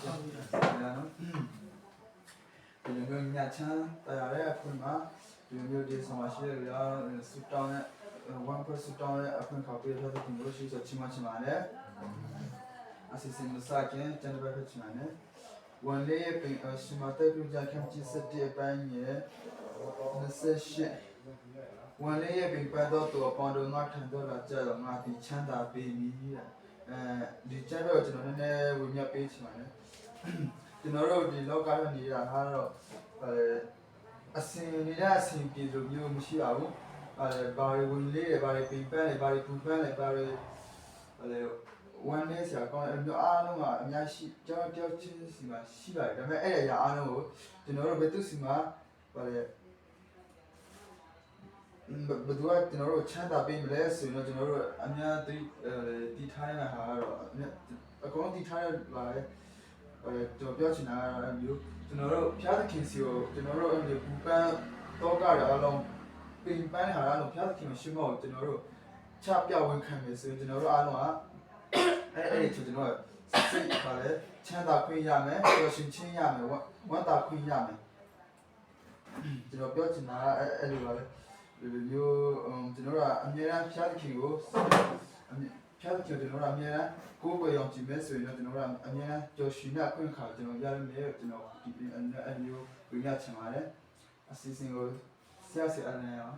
ဒီလိုမျိုးညချမ်းတရားရဲ့အခွင့်မှာဒီလိုမျိုးဒီဆောင်ပါရှိရဆူတောင်းနဲ့1% ဆူတောင်းရဲ့အခွင့်ခေါ်ပေးထားတဲ့ဒီလိုရှိဆိုချင်မနဲ့အစီအစဉ်မစခင်တန်တပတ်ချင်နဲ့ဝန်လေးပင်ရှိမတဲ့ပြုကြခံကြည့်စတဲ့ပိုင်းရဲ့28ဝန်လေးရဲ့ပင်ပတ်တော့တော့ပေါင်တော့ငါထန်တော့လာကြတော့ငါဒီချမ်းသာပေးပြီဒီချက်တော့ကျွန်တော်နည်းနည်းဝင်မြပေးချင်ပါတယ်ကျွန်တော်တို့ဒီလောကရနေတာကတော့အစင်နေတဲ့အစင်ပြေလို့မျိုးမရှိပါဘူးဘာတွေဝင်လေးတွေဘာတွေပင်ပန်းတွေဘာတွေပူပန်းတွေဘာတွေone day ဆရာကောင်းတယ်မျိုးအားလုံးကအများရှိကြောက်ကြောက်ချင်းစီမှာရှိပါတယ်ဒါပေမဲ့အဲ့ဒီအရာအားလုံးကိုကျွန်တော်တို့ဘယ်သူစီမှာဘာလဲဘယ်သူကကျွန်တော်တို့ချမ်းသာပေးမလဲဆိုရင်တော့ကျွန်တော်တို့အများတီထားရတာကတော့အကုန်တီထားရပါတယ်ကျွန်တော်ပြောချင်တာကမျိုးကျွန်တော်တို့ဖျားသခင်စီကိုကျွန်တော်တို့အဲ့ဒီပူပန်းတော့ကြရအောင်ပင်ပန်းဟာအားလုံးဖျားသခင်မရှိမဟုတ်ကျွန်တော်တို့ချပြဝင်ခံမယ်ဆိုရင်ကျွန်တော်တို့အားလုံးကအဲ့ဒီကျွန်တော်စိတ်ပါလေချမ်းသာခွင့်ရမယ်ပျော်ရွှင်ခြင်းရမယ်ဝမ်းသာခွင့်ရမယ်ကျွန်တော်ပြောချင်တာအဲ့လိုပါလေဒီလိုမျိုးကျွန်တော်ကအမြဲတမ်းဖျားသခင်ကိုဖျားသခင်ကျွန်တော်ကအမြဲတမ်းကိုယ်ကိုယ်ရောကြည့်မယ်ဆိုရင်တော့ကျွန်တော်ကအမြဲတမ်းပျော်ရွှင်တဲ့ခွင့်ခါကျွန်တော်ရရမယ်ကျွန်တော်ဒီအဲ့မျိုးပြရချင်ပါတယ်အစီအစဉ်ကိုဆရာဆရာနဲ့ရော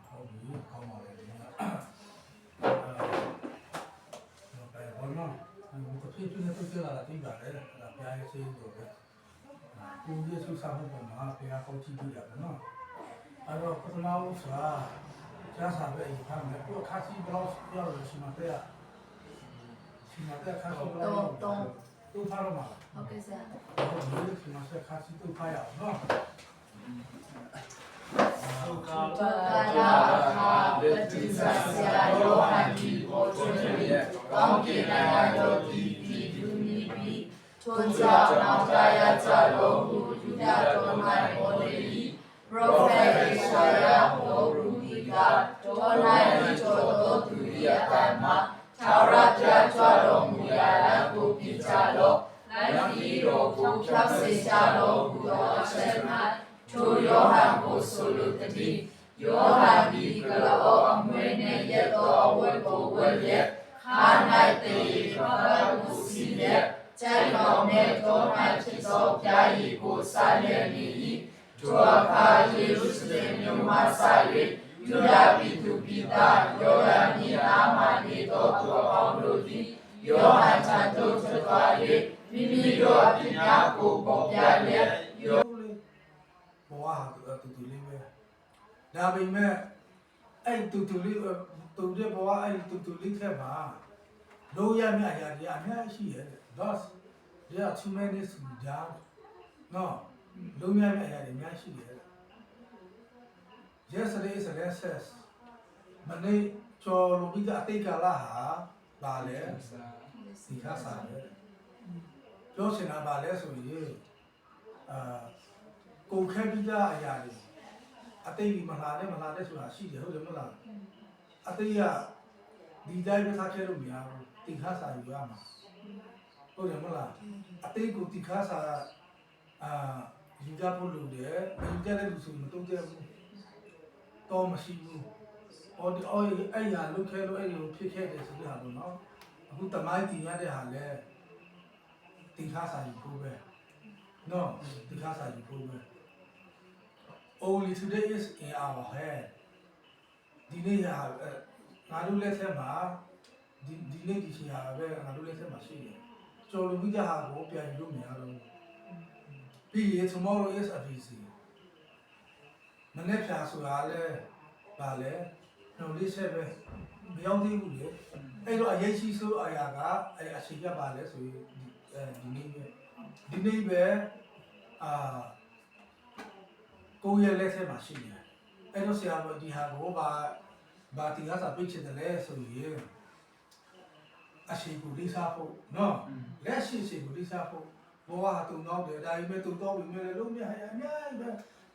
ဟုတ်ပြီကောင်းပါလေဒီကဘောနော်ဒီတစ်ဖြည်းဖြည်းနဲ့ပြလာတာသိပါလေဒါပြားရေးစေးဆိုပဲဒီယေရှုစာဖို့ပေါ်မှာဘုရားကောင်းချီးပေးတာပေါ့နော်အဲ့တော့ပထမဦးစွာကျမ်းစာပဲအရင်ကမယ်ကိုခါစီဘလောက်ပြောလို့ရှိမှတဲ့ခါစီဘလောက်တူဖားတော့မှာဟုတ်ကဲ့ဆရာဒီရှိမှဆက်ခါစီတူဖားရအောင်နော်သုခပါရာဟာပတိသဆရာယောဟန်ဒီပေါ်ထွန်းရဲ့ကောင်းကင်နိုင်ငံတော်ဒီပြည်သူနီးပြီးထို့ကြောင့်နောင်တရကြတော်မူယူဒတော်၌ပေါ်လေ၏ပရောဖက်ယေရှာယဟောရူဒီကတော်၌တော်တော်သူရဲ့အတိုင်းမှာသာရပြကြတော်မူရာကိုပြကြလောလိုက်ပြီးတော်ကိုဖြတ်စေကြတော်မူသောအချက်၌ထိုယောဟန်ကိုဆိုလိုတည်းယောဟန်ဒီကလောအမွေနဲ့ရသောအဝတ်ကိုဝတ်ရက်ခါ၌တည်ခါကိုစီရက်ကျန်တော်နဲ့တော်၌ဖြစ်သောပြာရီကိုစားလျက်နေ၏ထိုအခါယေရုရှလင်မြို့မှစ၍ယူဒပြည်သူပြည်သားယောဟန်မြင်အားမှနေသောသူအပေါင်းတို့သည်ယောဟန်ထံသို့ထွက်သွား၍မိမိတို့အပြစ်များကိုပေါ်ပြလျက်ဘဝဟာတူလေးပဲဒါပေမဲ့အဲ့တူလေးတူတဲ့ဘဝအဲ့တူလေးထက်မှာလိုရမြအရာတွေအများကြီးရှိရဲ့ thus there are too many to be done နော်လိုရမြအရာတွေအများကြီးရှိရဲ့ yesterday is a recess မနေ့ကျော်လို့ပြီးတဲ့အတိတ်ကာလဟာဘာလဲဒီခါစားတယ်ပြောချင်တာဘာလဲဆိုရင်ကိုခဲပြီးသားအရာတွေအတိတ်မလာနဲ့ဆိုတာရှိတယ်ဟုတ်တယ်မလားအတိတ်ကဒီတိုင်းပဲထားခဲ့လို့မရဘူးတိခါစာယူရမှာဟုတ်တယ်မလားအတိတ်ကိုတိခါစာယူကြဖို့လုပ်တယ်ယူကြတဲ့လူဆိုမတုံ့တဲ့ဘူးတော့မရှိဘူးအဲ့ရလုခဲလို့အဲ့လိုဖြစ်ခဲ့တယ်ဆိုတဲ့ဟာပေါ့နော်အခုတမိုင်းတင်ရတဲ့ဟာလဲတိခါစာယူဖို့ပဲနော်တိခါစာယူဖို့ပဲOnly today is in our head. ဒီနေ့ဟာငါတို့လက်ထက်မှာဒီနေ့ဒီချိန်ဟာပဲငါတို့လက်ထက်မှာရှိတယ်။ကျော်လူကြီးဟာကိုပြန်ယူလို့မရတော့ဘူး။ပြီးရင် tomorrow is a busy. မနေ့ဖြာဆိုတာလဲဗာလဲနှုတ်လေးဆက်ပဲမရောက်သေးဘူးလေ။အဲ့တော့အရေးကြီးဆုံးအရာကအဲ့အချိန်ပြပါလဲဆိုရင်ဒီနေ့ပဲကိုယ့်ရဲ့လက်ထဲမှာရှိနေတယ်။အဲ့တော့ဆရာကဒီဟာကိုဘာတင်ကားစာပြချင်တယ်လဲဆိုရင်အရှိကိုလိစားဖို့နော်လက်ရှိကိုလိစားဖို့ဘောဟာတုံတော့တယ်ဒါပေမဲ့တုံတော့ပြီမဲ့လုံးမြအများကြီးပဲ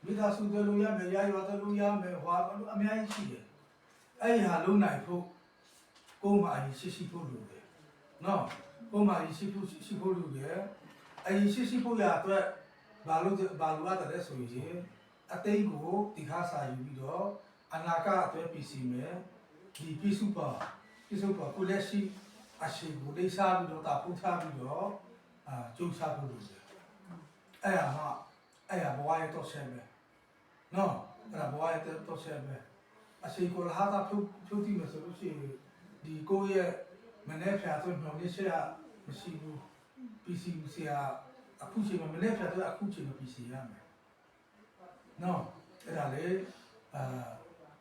မိသားစုတွေလို့ရမယ်ရရွာတွေလို့ရမယ်ဟွာအများကြီးရှိတယ်။အဲ့ဟာလုံးနိုင်ဖို့ကိုယ်မှအရင်ရှိဖို့လိုတယ်နော် ဘုံမှာရှိဖို့လူရဲ့အရင်ရှိဖို့ရအတွက်ဘာလို့ရတယ်ဆိုရင်အသိကိုဒီခါစာယူပြီးတော့အနာကအတွက်ပြည်စီမယ်ဒီပြစုပါကိုလက်ရှိအရှိကိုလေးစားပြီးတော့တာဖုတ်ထားပြီးတော့ကျုပ်စားဖို့လို့အဲ့ဒါဘဝရဲ့တော့ဆဲပဲနော်အဲ့ဒါဘဝရဲ့တော့ဆဲပဲအရှိကိုလာတာဖြုတ်တိမယ်ဆိုလို့ရှိရင်ဒီကိုရဲ့မနေ့ဖြာဆိုမျောနေရှေ့မရှိဘူး PC ဆရာအခုချိန်မှာမနေ့ဖြာဆိုအခုချိန်မှာ PC ရမယ်နော်အဲ့ဒါလေ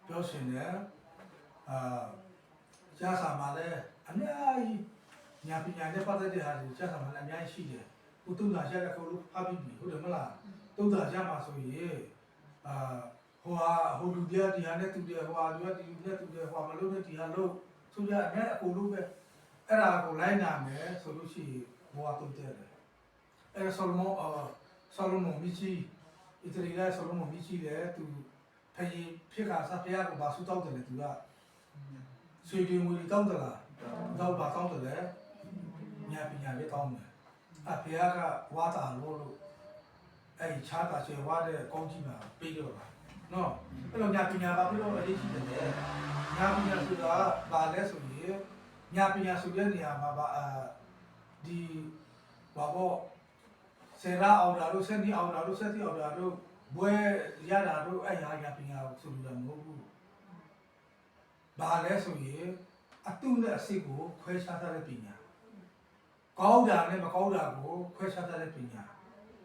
ပြောရှင်တယ်ကျဆာမှာလည်းအများကြီးညာပညာနဲ့ပတ်သက်တဲ့ဟာတွေကျဆာမှာလည်းအများကြီးရှိတယ်ဘုသူလာရတဲ့ခေါ်လို့ဖပြီးပြီဟုတ်တယ်မလားတုံးတာရမှာဆိုရင်ဟိုလူတရားဒီဟာနဲ့တူတယ်ဟိုဟာလူကဒီလူနဲ့တူတယ်ဟိုမလို့နဲ့ဒီဟာလို့ဆိုကြအများအကုန်လုံးပဲအဲ့ဒါကိုလိုက်နာမယ်ဆိုလို့ရှိရင်ဘဝတုံးတယ်အဲ့ဆောလမန်မီချီအီတလီကဆောလမန်မီချီလေသူဖယင်ဖြစ်ခါစားဖျားကိုဘာဆူတောက်တယ်လေသူကဆွေတွေငွေတောက်တယ်လားတောက်ပါတောက်တယ်လေညာပညာလေးတောင်းတယ်အဖျားကဝါတာလို့အဲ့ချားတာချေဝါတဲ့ကောင်းကြီးမှာပြေးတော့တာနော်အဲ့တော့ညာပညာပါပြီးတော့အရေးကြီးတယ်ညာပညာဆိုတာဘာလဲဆိုရင်ညာပညာဆိုတဲ့နေရာမှာဒီဘာပေါ့ဆရာအောင်လာလို့ဆက်ပြီးအောင်လာလို့ဆက်ပြီးအောင်လာလို့ဘွဲရတာတို့အဲ့ဟာညာပညာကိုဆိုလို့မဟုတ်ဘူးဘာလဲဆိုရင်အတုနဲ့အစစ်ကိုခွဲခြားတဲ့ပညာကောင်းတာနဲ့မကောင်းတာကိုခွဲခြားတဲ့ပညာ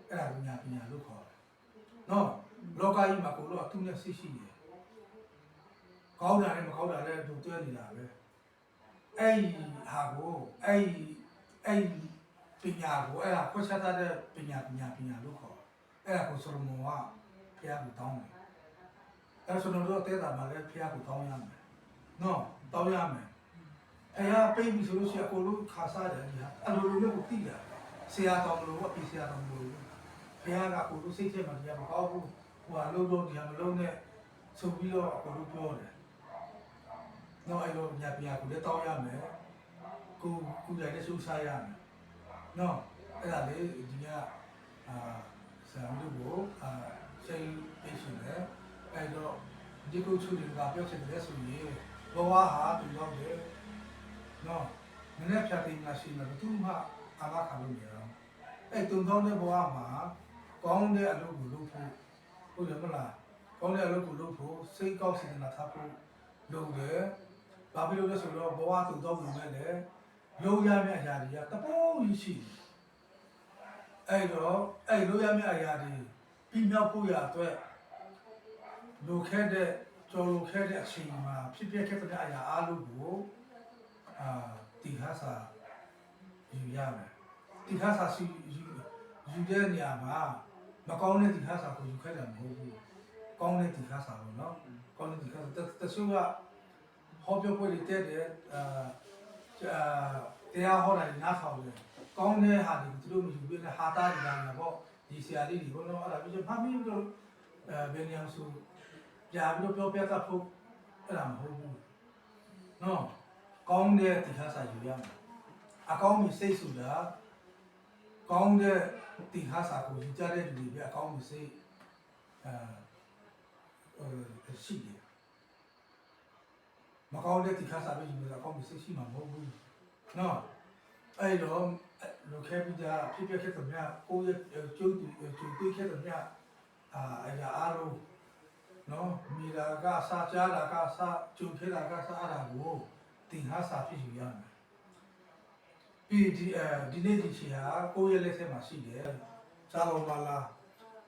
အဲ့ဒါကိုညာပညာလို့ခေါ်တယ်နော်လောကကြီးမှာကိုတော့အတုနဲ့စစ်ရှိတယ်ကောင်းတာနဲ့မကောင်းတာလည်းတို့တွဲနေတာပဲအဲ့ဟာကိုအဲ့ပညာကိုအဲ့ဒါခွဲခြားတဲ့ပညာလို့ခေါ်တယ်အဲ့ဒါကိုဆိုလိုမွန်ကဖျားကိုတောင်းတယ်အဲ့ဆိုတော့တဲတာမှာလည်းဖျားကိုတောင်းရမယ်နော်တောင်းရမယ်ဖျားပိတ်ပြီးဆိုလို့ရှိရင်အကုန်လုံးခါစားတယ်ဒီဟာအလိုလိုမျိုးကိုသိတာဆရာတော်မလို့အပြဆရာတော်မလို့ဖျားကအကုန်လုံးစိတ်ထဲမှာတရားမကောင်းဘူးဟိုဟာလုံးဒီဟာမလုံးနဲ့ဆိုပြီးတော့အကုန်လုံးပြောတယ်နော်အဲ့လိုညာပြကိုလည်းတောင်းရမယ်ကိုရတဲ့စူးစားရမယ်နော်အဲ့ဒါလေဒီကဆရာတို့ကိုစိတ်ပေးရှင်တယ်အဲ့တော့ဒီကိုချူတွေကပြောချင်တယ်ဆိုရင်ဘဝဟာဒီလောက်ပဲနော်နည်းနည်းဖြတ်သိမ်းလာရှိမှဘယ်သူမှအာမခံလို့မရအောင်အဲ့တုံသောတဲ့ဘဝမှာကောင်းတဲ့အလုပ်ကိုလုပ်ဖို့ဟုတ်တယ်မလားကောင်းတဲ့အလုပ်ကိုလုပ်ဖို့စိတ်ကောက်စေတနာထားဖို့လုပ်တယ်ဘာဖြစ်လို့လဲဆိုတော့ဘဝတုံသောဝင်မဲ့လေလုံးရမယ့်အရာတွေကတပိုးကြီးရှိတယ်အဲ့တော့အဲ့လိုရမယ့်အရာတွေပြီးမြောက်ဖို့ရအတွက်လိုခဲ့တဲ့ကြော်လိုခဲ့တဲ့အချိန်မှာဖြစ်ပျက်ခဲ့တဲ့အရာအားလုံးကိုဒီခါစာယူရမယ်ဒီခါစာယူတဲ့နေရာမှာမကောင်းတဲ့ဒီခါစာကိုယူခဲ့တယ်မဟုတ်ဘူးကောင်းတဲ့ဒီခါစာပေါ့နော်ကောင်းတဲ့ဒီခါစာတချို့ကဟောပြောပွဲတွေတဲ့တရားဟောတာနားထောင်တယ်ကောင်းတဲ့ဟာတွေသူတို့မယူပြီးဟာတာတွေလာပေါ့ဒီဆရာလေးတွေဘောနော်အဲ့ဒါပြီးတော့ဖမ်းပြီးတော့ဘယ်နေရာဆိုကြာပြီးတော့ပြောပြတတ်ဖို့အဲ့ဒါမဟုတ်ဘူးနော်ကောင်းတဲ့တိခါစာယူရမယ်အကောင်းကြီးစိတ်ဆိုတာကောင်းတဲ့တိခါစာကိုယူကြတဲ့လူတွေပြအကောင်းကြီးစိတ်ရှိတယ်မကောင်းတဲ့တိခါစာပဲယူလို့အကောင်းကြီးစိတ်ရှိမှာမဟုတ်ဘူးနော်အဲ့တော့လူခဲပြီးတာဖြစ်ဖြစ်ခဲ့တဲ့မြတ်ကိုရဲ့ကျုပ်တွေ့ခဲ့တဲ့မြတ်အရာအားလုံးနော်မိလာကစားကြတာကစားကျုံခဲ့တာကစားတာကိုတင်ဟာစာဖြစ်ယူရမယ်ပြီးဒီနေ့ဒီချီဟာကိုရဲ့လက်ထဲမှာရှိတယ်စားလုံးမလား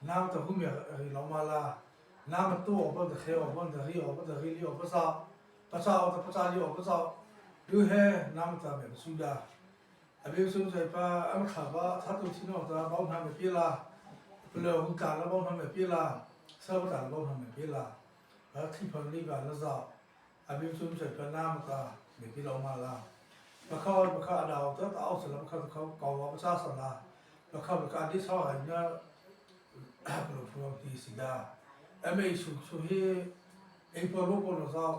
နာမတော့မြလောမလားနာမတော့ဘာတခဲဘာတရီဘာတရီလီဘာစားပစားလီဘာစားလူဟဲနာမတော့ပဲဆူဒါအဘေဆုံးဆိုင်ပါအမခါဘာသတ်လို့စီတော့တော့ဘောင်းထားမပြေလားဘလောဟူတာလည်းဘောင်းထားမပြေလားဆောက်တာလည်းဘောင်းထားမပြေလားခိဖန်လေးကလည်းစားအဘေဆုံးဆိုင်ပါနာမကမပြေတော့မလားဘခါတော့တော့အောက်စလုံးခါကောင်းပါစားစလားဘခါဒီဆောင်းရနာဘလောဖရိုတီစီဒါအမေရှုဟေအိပေါ်လို့ပေါ်တော့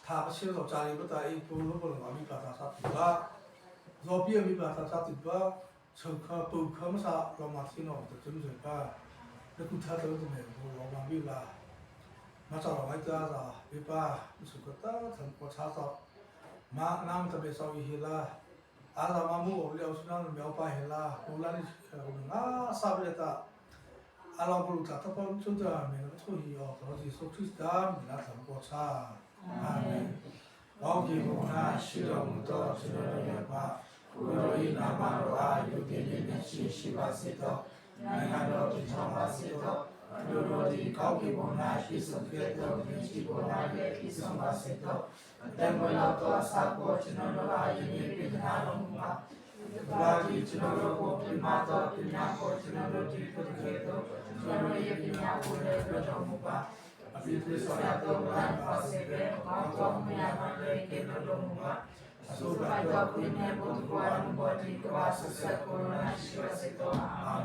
ထားပါရှင်းတော့ဂျာရီပတာအိပေါ်လို့ပေါ်တော့အမိပါတာစားပါ ဇောပြည့်မိပါသာသတိပါချုပ်ခပုခမစာလောမသိနောတကျုံးပါလကုထားတော်တယ်ဘောလောမမိလာမတော်လိုက်တာသာပြပါစုကတာသံပေါ်ချာသောမာနာမတပေဆောဟီလာအာရမမှုအလျောစနာမြောပါဟလာဟိုလာနိငါစာပလက်တာအလောဘလူတာတပန်ချုံတာမေထိုဟီယောတော်စီဆိုခရစ်တာမလာသံပေါ်ချာအာမင်ဘောဂီဘုနာရှိတော်မူသောကျွန်တော်ရဲ့ပါကိုရောဤနာမတော်အားယုတည်နေရှိပါစေသောနိုင်ငံတော်တည်ထောင်ပါစေသောလူတို့ဒီကောင်းကင်ဘုံ၌ရှိဆုံးခဲ့သောမြင့်ရှိပေါ်လာရဲ့ဤဆုံးပါစေသောအတမလာသောစာပေါ်ကျွန်တော်တို့အားယဉ်ကျေးပြနာတော်မူပါဘာဒီကျွန်တော်တို့ကိုပြမသောပြညာကိုကျွန်တော်တို့ဒီပုဒ်ခဲ့သောကျွန်တော်ရဲ့ပြညာကိုလည်းပြတော်မူပါအပြည့်ပြည့်စုံသောဘုရားပါစေပဲကောင်းသောမြတ်တော်ရဲ့ကေတော်မူပါအစိုးရတော်ကိုမြတ်ဘုရားဘုရားဒီကဘာဆက်ဆက်ကိုရရှိပါစေသောအာ